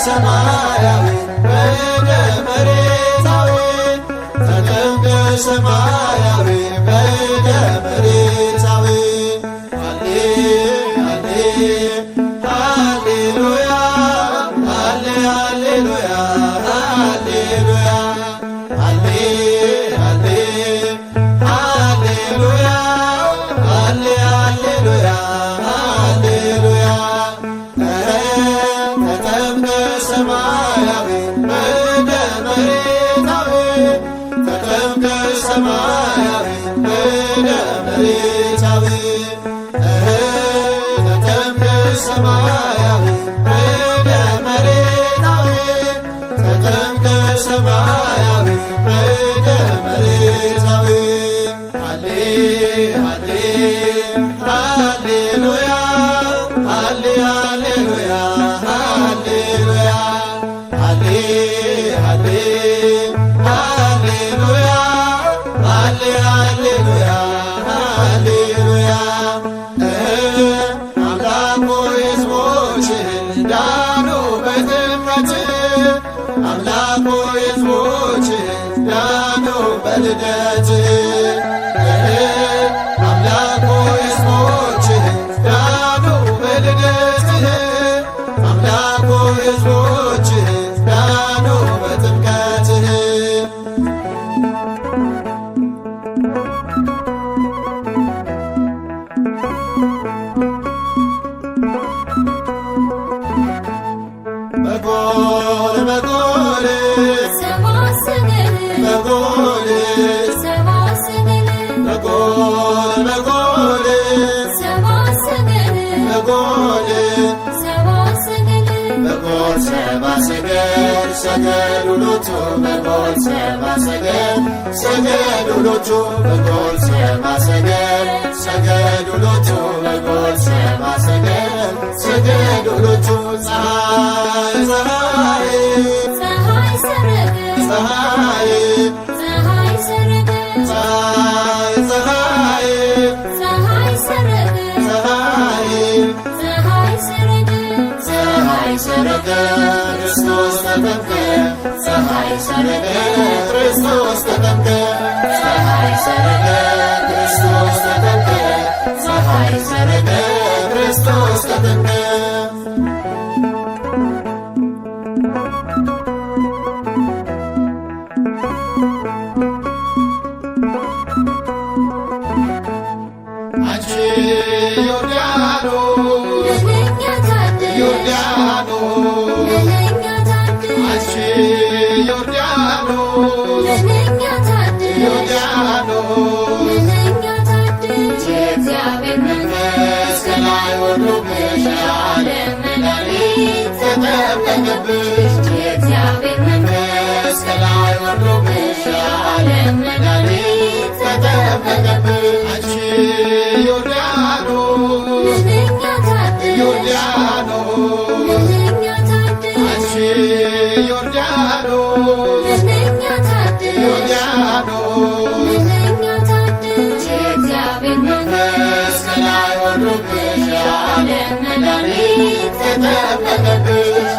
ሰማያዊ በእደ መሬታዊ ተጠምቀ ሰማያዊ በእደ መሬታዊ ሃሌ ሃሌ ሃሌሉያ ሃሌ ሃሌሉያ ሃሌሉያ ሃሌ ሃሌ ሃሌሉያ ሃሌ ሃሌሉያ ሃሌሉያ ሰማያዊ በእደ መሬታዊ ተጠምቀ ሰማያዊ በእደ መሬታዊ ተጠምቀ ሰማያዊ በእደ መሬታዊ ተጠምቀ ሰማያዊ በእደ መሬታዊ ሃሌ ሃሌ ሃሌሉያ ሃሌ ሃሌሉያ ሃሌሉያ ሃሌ ሃሌ ሃሌሉያ ሃሌ ሃሌሉያ ሃሌሉያ አምላክ ሆይ ሕዝቦችህን ዳኑ በጥምቀት አምላክ ሆይ ሕዝቦችህን ዳኑ በልደት አምላክ ሆይ ሕዝቦችህን ዳኑ በልደትህ አምላክ ሆይ ሕዝቦችህን ዳኑ በጥምቀትህ በጎል በጎል በጎል በጎል በጎል በጎል በጎል ሰባ ሰገል ሰገዱ ሎቱ በጎል ሰባ ሰገል ሰገዱ ሎቱ በጎል ሰባ ሰገል ሰገዱ ሎቱ በጎል ሰባ ሰገል ሰገዱ ሎቱ ፀሐይ ፀሐይ ፀሐይ ሰረገ ፀሐይ ፀሐይ ፀሐይ ሰረገ ፀሐይ ሰረገ ፀሐይ ሰረገ ክርስቶስ ተጠምቀ ፀሐይ ሰረገ ክርስቶስ ተጠምቀ ፀሐይ ሰረገ ክርስቶስ ተጠምቀ ፀሐይ ሰረገ ክርስቶስ ተጠምቀ አንቺ ዮርዳኖስ ዮርዳኖስ አንቺ ዮርዳኖስ ዮርዳኖስ የእግዚአብሔር መንፈስ ከላይ ወርዶብሽ የዓለም መድኃኒት ተጠመቀብሽ የእግዚአብሔር መንፈስ ከላይ ወርዶብሽ የዓለም መድኃኒት ተጠመቀብሽ አንቺ ዮርዳኖስ ዮርዳኖስ አንቺ ዮርዳኖስ ዮርዳኖስ የእግዚአብሔር መንፈስ ከላይ ወርዶብሽ የዓለም መድኃኒት ተጠመቀብሽ